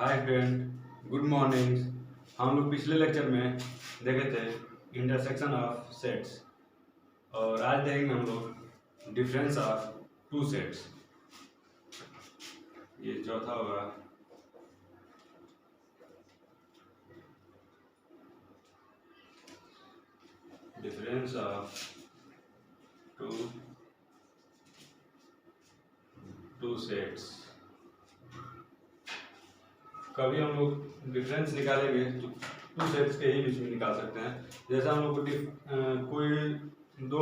Hi friend, good morning. हम लोग पिछले लेक्चर में देखे थे इंटरसेक्शन ऑफ सेट्स और आज देखेंगे हम लोग डिफरेंस ऑफ टू सेट्स। ये चौथा होगा। Difference of two sets. कभी हम लोग डिफरेंस निकालेंगे तो टू सेट्स के ही बीच में निकाल सकते हैं। जैसे हम लोग कोई दो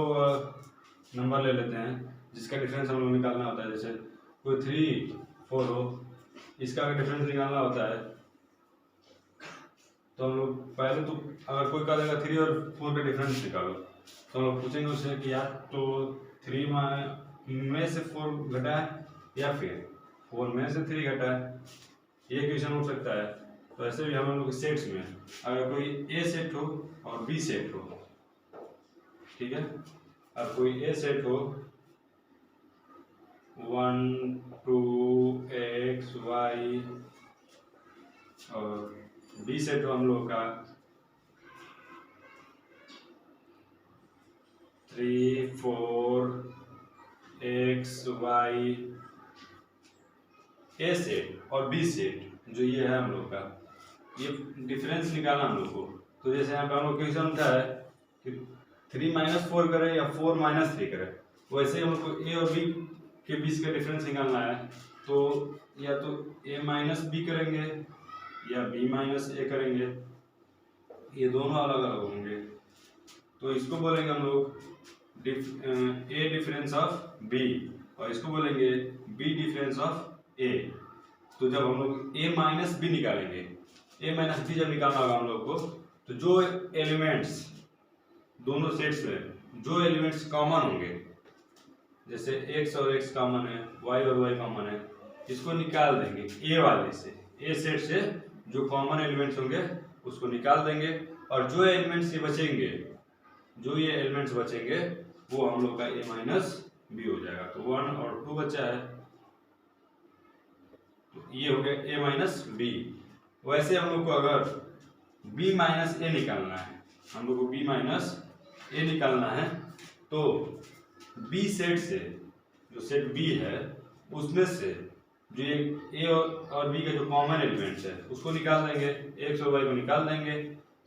नंबर ले लेते हैं जिसका डिफरेंस हम लोग निकालना होता है। जैसे कोई 3, 4 हो, इसका अगर डिफरेंस निकालना होता है तो हम लोग पहले तो अगर कोई कह देगा 3 और 4 का डिफरेंस निकालो तो हम लोग पूछेंगे उससे कि यार तो 3 में से 4 घटा है या फिर 4 में से 3 घटा है। ये क्वेश्चन हो सकता है। तो ऐसे भी हम लोग सेट्स में अगर कोई ए सेट हो और बी सेट हो, ठीक है। अब कोई ए सेट हो 1, 2 x y और बी सेट हो हम लोग का 3, 4 x y। ए सेट और बी सेट जो ये है हम लोग का, ये डिफरेंस निकालना हम लोग को। तो जैसे यहाँ पे हम लोग क्वेश्चन उठा है कि 3 - 4 करे या 4 - 3 करे, वैसे ही हम लोग को ए और बी के बीच का डिफरेंस निकालना है। तो या तो a - b करेंगे या b - a करेंगे, ये दोनों अलग अलग होंगे। तो इसको बोलेंगे हम लोग a डिफरेंस ऑफ b और इसको बोलेंगे b डिफरेंस ऑफ a। तो जब हम लोग a - b निकालेंगे, a - b जब निकालना होगा हम लोग को, तो जो एलिमेंट्स दोनों सेट्स में जो एलिमेंट्स कॉमन होंगे, जैसे x और x कॉमन है, y और y कॉमन है, इसको निकाल देंगे a वाले से। a सेट से जो कॉमन एलिमेंट्स होंगे उसको निकाल देंगे और जो एलिमेंट्स ये बचेंगे, जो ये एलिमेंट्स बचेंगे वो हम लोग का a - b हो जाएगा। तो 1 और 2 बचा है, तो ये हो गया a - b। वैसे हम लोग को अगर b - a निकालना है, हम लोग को b - a निकालना है, तो b सेट से जो सेट b है उसमें से जो ये a और b का जो कॉमन एलिमेंट्स है उसको निकाल देंगे, x और y को निकाल देंगे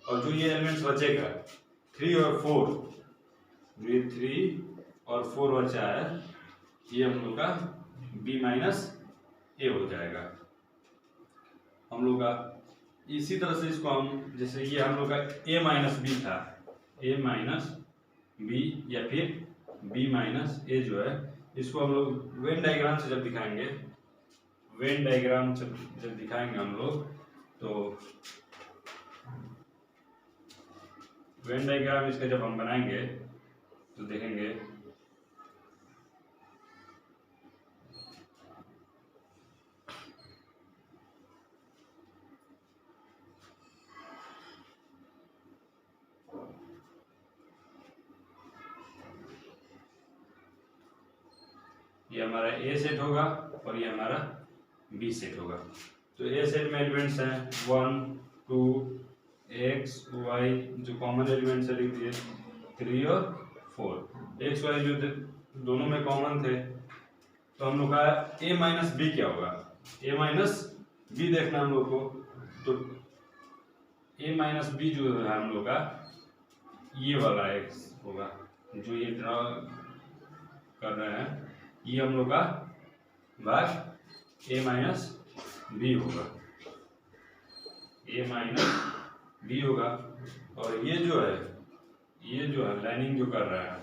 और जो ये एलिमेंट्स बचेगा 3 और 4, जो ये 3 और 4 बचा है, ये हम लोग का b - a हो जाएगा हम लोग का। इसी तरह से इसको हम, जैसे ये हम लोग का a - b था, a - b या फिर b - a जो है, इसको हम लोग वेन डायग्राम से जब दिखाएंगे, वेन डायग्राम जब दिखाएंगे हम लोग, तो वेन डायग्राम इसका जब हम बनाएंगे तो देखेंगे ये हमारा ए सेट होगा और ये हमारा बी सेट होगा। तो ए सेट में एलिमेंट्स हैं 1, 2 x y, जो कॉमन एलिमेंट्स है लिख दिए 3 और 4। x y जो दोनों में कॉमन थे, तो हम लोग का a - b क्या होगा, a - b देखना हम लोग को। तो a - b जो है हम लोग का ये वाला x होगा, जो ये ड्रॉ कर रहे हैं, ये हम लोग का भाग a - b होगा, a - b होगा। और ये जो है लाइनिंग जो कर रहा है,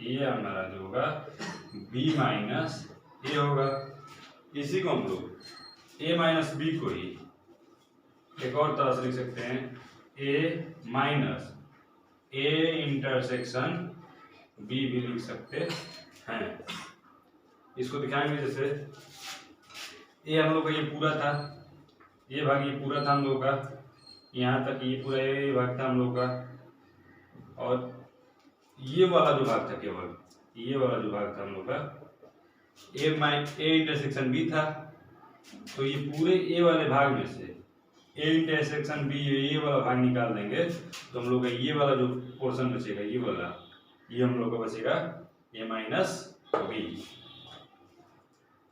ये हमारा जो होगा b - a होगा। इसी को हम लोग a - b को ही एक और तरह से लिख सकते हैं, a इंटरसेक्शन b भी लिख सकते हैं। इसको दिखाएंगे, जैसे a हम लोग का ये पूरा था, ये भाग ये पूरा था हम लोग का, यहाँ तक ये पूरा ये भाग था हम लोग का, और ये वाला जो भाग था, केवल ये वाला जो भाग था हम लोग का a इंटरसेक्शन b था, तो ये पूरे ए वाले भाग में से ए इंटरसेक्शन बी ये वाला भाग निकाल देंगे तो हम लोग का ये वाला जो पोर्शन बचेगा ये वाला, ये हम लोग का बचेगा ए माइनस बी।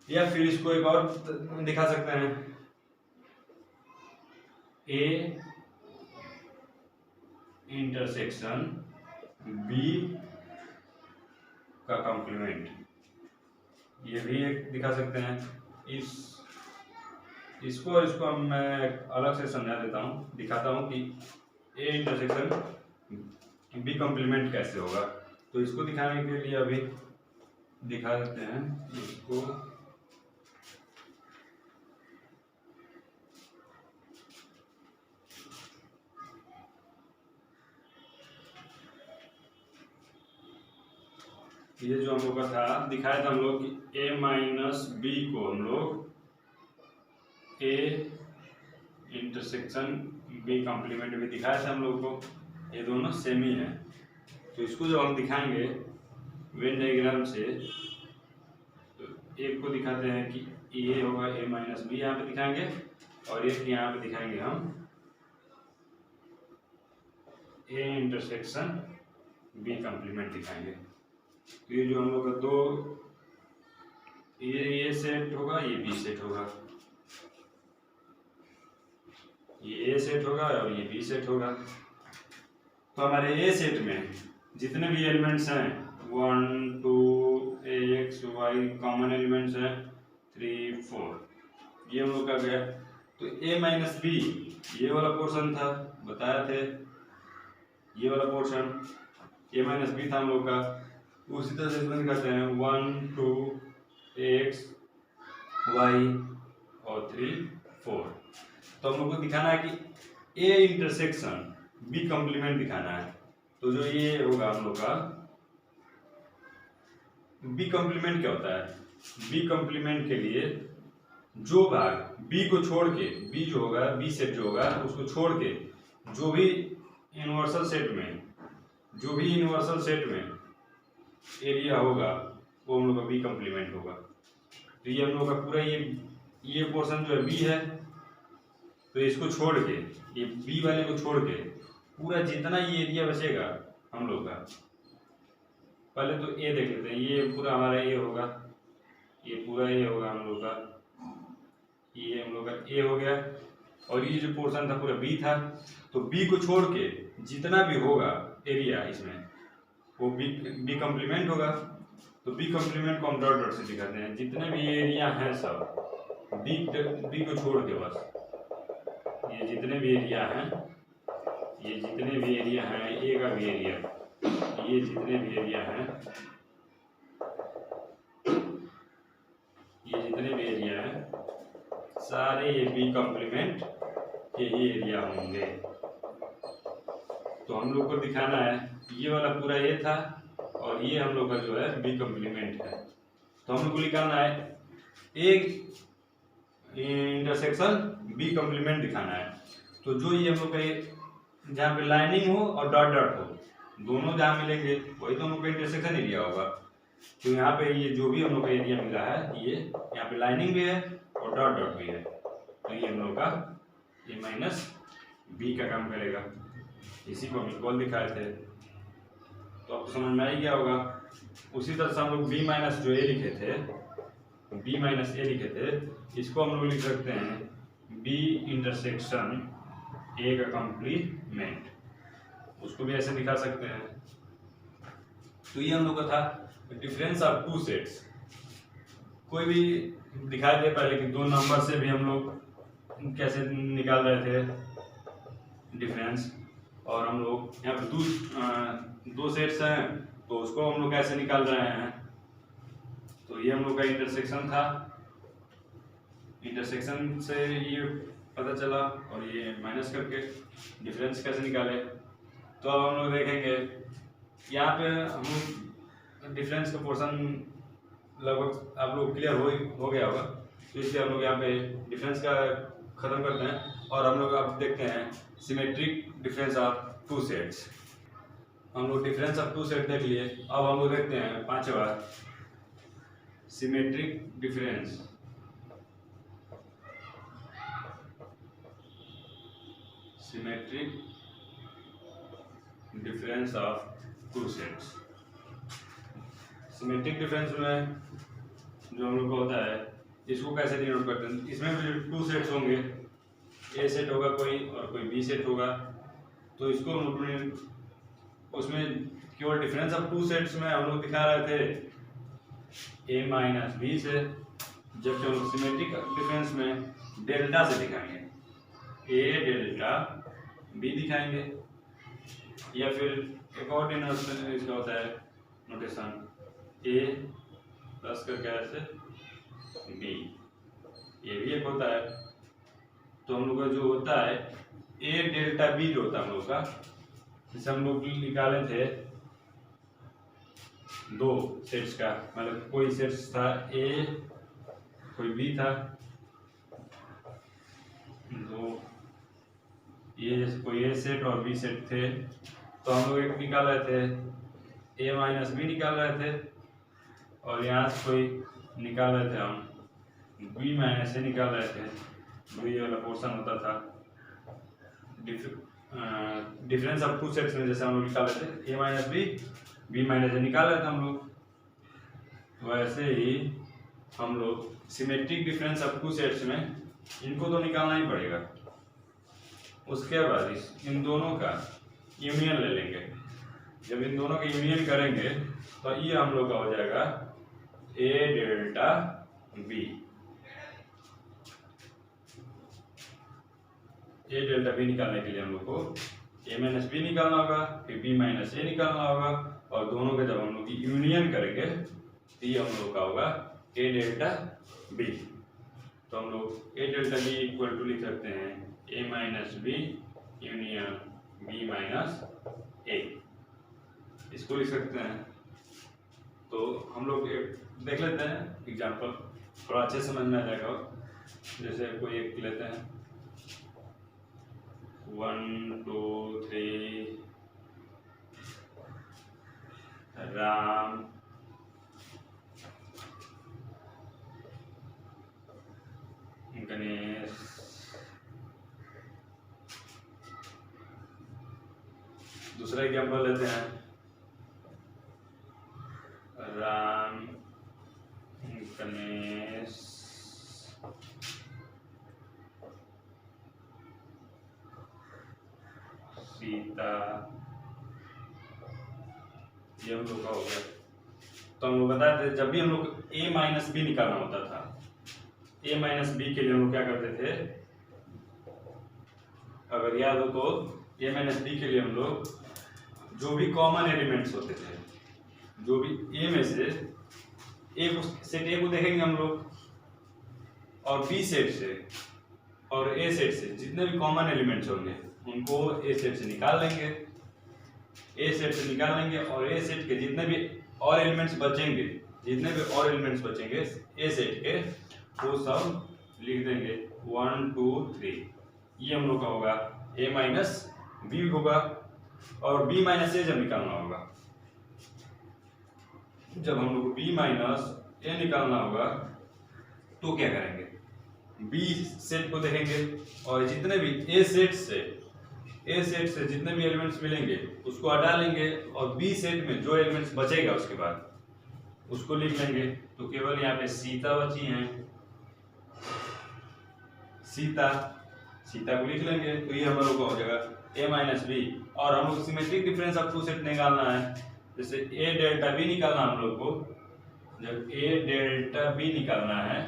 या फिर इसको एक और दिखा सकते हैं, ए इंटरसेक्शन बी का कॉम्प्लीमेंट, ये भी एक दिखा सकते हैं। इसको और इसको मैं अलग से समझा देता हूँ, दिखाता हूँ कि ए इंटरसेक्शन बी कॉम्प्लीमेंट कैसे होगा। तो इसको दिखाने के लिए अभी दिखा देते हैं इसको। ये जो हम लोग का था दिखाया था हम लोग कि ए माइनस बी को हम लोग ए इंटरसेक्शन बी कॉम्प्लीमेंट भी दिखाया था हम लोग को, ये दोनों सेम ही है। तो इसको जब हम दिखाएंगे वेन डायग्राम से, तो एक को दिखाते हैं कि ये होगा ए माइनस बी यहाँ पे दिखाएंगे, और एक यहाँ पे दिखाएंगे हम ए इंटरसेक्शन बी कॉम्प्लीमेंट दिखाएंगे। तो ये जो हम लोग का दो ये सेट होगा, ये बी सेट होगा, ये ए सेट होगा और ये बी सेट होगा। तो हमारे ए सेट में जितने भी एलिमेंट्स हैं 1 2 x y कॉमन एलिमेंट्स हैं 3 4, ये हम लोग का गया। तो ए माइनस बी ये वाला पोर्शन था, बताया थे ये वाला पोर्शन ए माइनस बी था हम लोग का। उसी तरह से इसमें करते हैं 1 2 x y और 3 4। तो हम लोग को दिखाना है कि ए इंटरसेक्शन बी कॉम्प्लीमेंट दिखाना है। तो जो ये होगा हम लोग का बी कॉम्प्लीमेंट क्या होता है, बी कॉम्प्लीमेंट के लिए जो भाग बी को छोड़ के, बी जो होगा बी सेट जो होगा उसको छोड़ के जो भी यूनिवर्सल सेट में एरिया होगा वो हम लोग का बी कॉम्प्लीमेंट होगा। तो ये हम लोग का पूरा ये पोर्शन जो है बी है, तो इसको छोड़ के, ये बी वाले को छोड़ के पूरा जितना ये एरिया बचेगा हम लोग का, पहले तो ए देख लेते हैं, ये पूरा हमारा ए होगा, ये पूरा ए होगा हम लोग का, ये हम लोग का ए हो गया। और ये जो पोर्शन था पूरा बी था, तो बी को छोड़ के जितना भी होगा एरिया इसमें वो बी कॉम्प्लीमेंट होगा। तो बी कॉम्प्लीमेंट को हम डॉट डॉट से दिखाते हैं, जितने भी एरिया हैं सब बी को छोड़ के, बस ये जितने भी एरिया हैं, ये जितने भी एरिया हैं, ए का भी एरिया, ये जितने भी एरिया हैं, ये जितने भी एरिया हैं सारे ये बी कॉम्प्लीमेंट के ही एरिया होंगे। तो हम लोग को दिखाना है ये वाला पूरा ए था और ये हम लोग का जो है बी कॉम्प्लीमेंट है। तो हम लोग को निकालना है एक इंटरसेक्शन बी कॉम्प्लीमेंट दिखाना है। तो जो ये हम लोग का जहाँ पे लाइनिंग हो और डॉट डॉट हो, दोनों जहाँ मिलेंगे वही तो हम लोग का इंटरसेक्शन एरिया होगा। तो यहाँ पे ये जो भी हम लोग का एरिया मिला है, ये यहाँ पे लाइनिंग भी है और डॉट डॉट भी है, तो ये हम लोग का ए माइनस बी का काम करेगा। इसी को हम इक्वल दिखाए थे, तो आपको समझ में आ ही गया होगा। उसी तरह से हम लोग बी माइनस जो ए लिखे थे, बी माइनस ए लिखे थे, इसको हम लोग लिख सकते हैं बी इंटरसेक्शन ए का कॉम्प्लीमेंट, उसको भी ऐसे दिखा सकते हैं। तो ये हम लोग का था डिफरेंस ऑफ टू सेट्स। कोई भी दिखाए थे पहले कि दो नंबर से भी हम लोग कैसे निकाल रहे थे डिफरेंस, और हम लोग यहाँ पे दो सेट्स हैं तो उसको हम लोग कैसे निकाल रहे हैं। तो ये हम लोग का इंटरसेक्शन था, इंटरसेक्शन से ये पता चला और ये माइनस करके डिफरेंस कैसे निकाले। तो अब हम लोग देखेंगे यहाँ पे हम लोग डिफरेंस का पोर्शन लगभग आप लोग क्लियर हो गया होगा। तो इसलिए हम लोग यहाँ पे डिफरेंस का ख़त्म करते हैं और हम लोग अब देखते हैं symmetric difference of two sets. हम लोग डिफरेंस ऑफ टू सेट देख लिए, अब हम लोग देखते हैं पांचवा symmetric difference symmetric difference of two sets. Symmetric difference में जो हम लोग को होता है इसको कैसे डिनोट करते हैं, इसमें भी टू सेट्स होंगे, ए सेट होगा कोई और कोई बी सेट होगा, तो इसको हम लोग उसमें केवल डिफरेंस ऑफ टू सेट्स में हम लोग दिखा रहे थे ए माइनस बी से, जबकि हम लोग सिमेट्रिक डिफरेंस में डेल्टा से दिखाएंगे, ए डेल्टा बी दिखाएंगे, या फिर एक और डिनोटेशन इसका होता है नोटेशन ए प्लस करके ऐसे बी, ये भी एक होता है। तो हम लोग का जो होता है ए डेल्टा बी जो होता है हम लोग का, जैसे हम लोग निकाले थे दो सेट्स का, मतलब कोई सेट्स था ए कोई बी था, दो ये जैसे कोई ए सेट और बी सेट थे, तो हम लोग एक निकाल रहे थे ए माइनस बी निकाल रहे थे, और यहाँ से कोई निकाल रहे थे हम बी माइनस ए निकाल रहे थे, जो ये वाला पोर्शन होता था डिफरेंस ऑफ टू सेट्स में, जैसे हम लोग निकाल रहे थे ए माइनस बी माइनस ए निकाल रहे थे हम लोग, वैसे ही हम लोग symmetric difference of two sets में इनको तो निकालना ही पड़ेगा। उसके बाद इन दोनों का यूनियन ले लेंगे, जब इन दोनों का यूनियन करेंगे तो ये हम लोग का हो जाएगा ए डेल्टा बी। ए डेल्टा बी निकालने के लिए हम लोग को ए माइनस बी निकालना होगा, फिर बी माइनस ए निकालना होगा, और दोनों का जब हम लोग यूनियन करेंगे तो ये हम लोग का होगा ए डेल्टा बी। तो हम लोग A delta B equal to लिख सकते हैं A minus B union B minus A, इसको लिख सकते हैं। तो हम लोग देख लेते हैं एग्जाम्पल, थोड़ा अच्छे समझ में आ जाएगा। जैसे कोई एक लेते हैं 1 2 3 राम गणेश दूसरा एग्जाम्पल लेते हैं राम गणेश सीता, ये हम लोग का हो गया। तो हम लोग बताते थे जब भी हम लोग a माइनस बी निकालना होता था, a माइनस बी के लिए हम लोग क्या करते थे, अगर याद हो तो a माइनस बी के लिए हम लोग जो भी कॉमन एलिमेंट्स होते थे, जो भी a में से सेट ए को देखेंगे हम लोग, और बी सेट से और ए सेट से जितने भी कॉमन एलिमेंट्स होंगे उनको ए सेट से निकाल लेंगे, ए सेट से निकाल लेंगे, और ए सेट के जितने भी और एलिमेंट्स बचेंगे, जितने भी और एलिमेंट्स बचेंगे ए सेट के, वो सब लिख देंगे 1 2 3। ये हम लोग का होगा ए माइनस बी होगा, और बी माइनस ए जब निकालना होगा, जब हम लोग बी माइनस ए निकालना होगा तो क्या करेंगे, बी सेट को देखेंगे, और जितने भी ए सेट से जितने भी एलिमेंट्स मिलेंगे उसको हटा लेंगे, और बी सेट में जो एलिमेंट्स बचेगा उसके बाद उसको लिख लेंगे। तो केवल यहाँ पे सीता बची हैं, सीता को लिख लेंगे, तो ये हम लोग का हो जाएगा ए माइनस बी। और हम लोग symmetric difference of two set निकालना है, जैसे ए डेल्टा बी निकालना हम लोग को, जब ए डेल्टा बी निकालना है,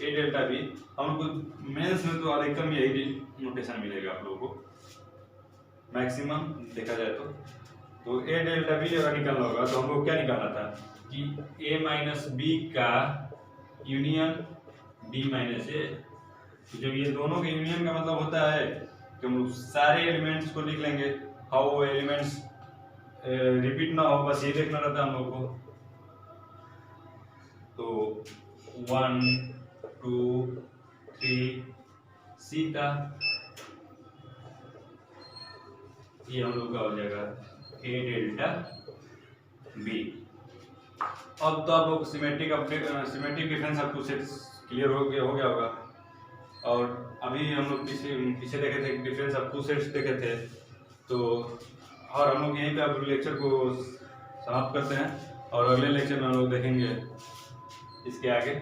ए डेल्टा बी हम लोग को मेंस में तो अधिकतम यही नोटेशन मिलेगा आप लोगों को, मैक्सिमम देखा जाए तो ए डेल्टा बी अगर निकालना होगा तो हम लोग क्या निकालना था कि ए माइनस बी का यूनियन बी माइनस ए। तो जब ये दोनों के यूनियन का मतलब होता है कि हम लोग सारे एलिमेंट्स को लिख लेंगे, हाउ वो एलिमेंट्स रिपीट ना हो, बस ये देखना रहता है हम लोग को। तो 1 2 3 सीता, ये हम लोग का हो जाएगा ए डेल्टा बी। अब तो आप लोग symmetric difference of two sets clear हो गया होगा। और अभी हम लोग पीछे देखे थे डिफरेंस ऑफ 2 सेट्स देखे थे। तो और हम लोग यहीं पे अब लेक्चर को समाप्त करते हैं और अगले लेक्चर में हम लोग देखेंगे इसके आगे।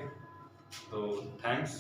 तो थैंक्स।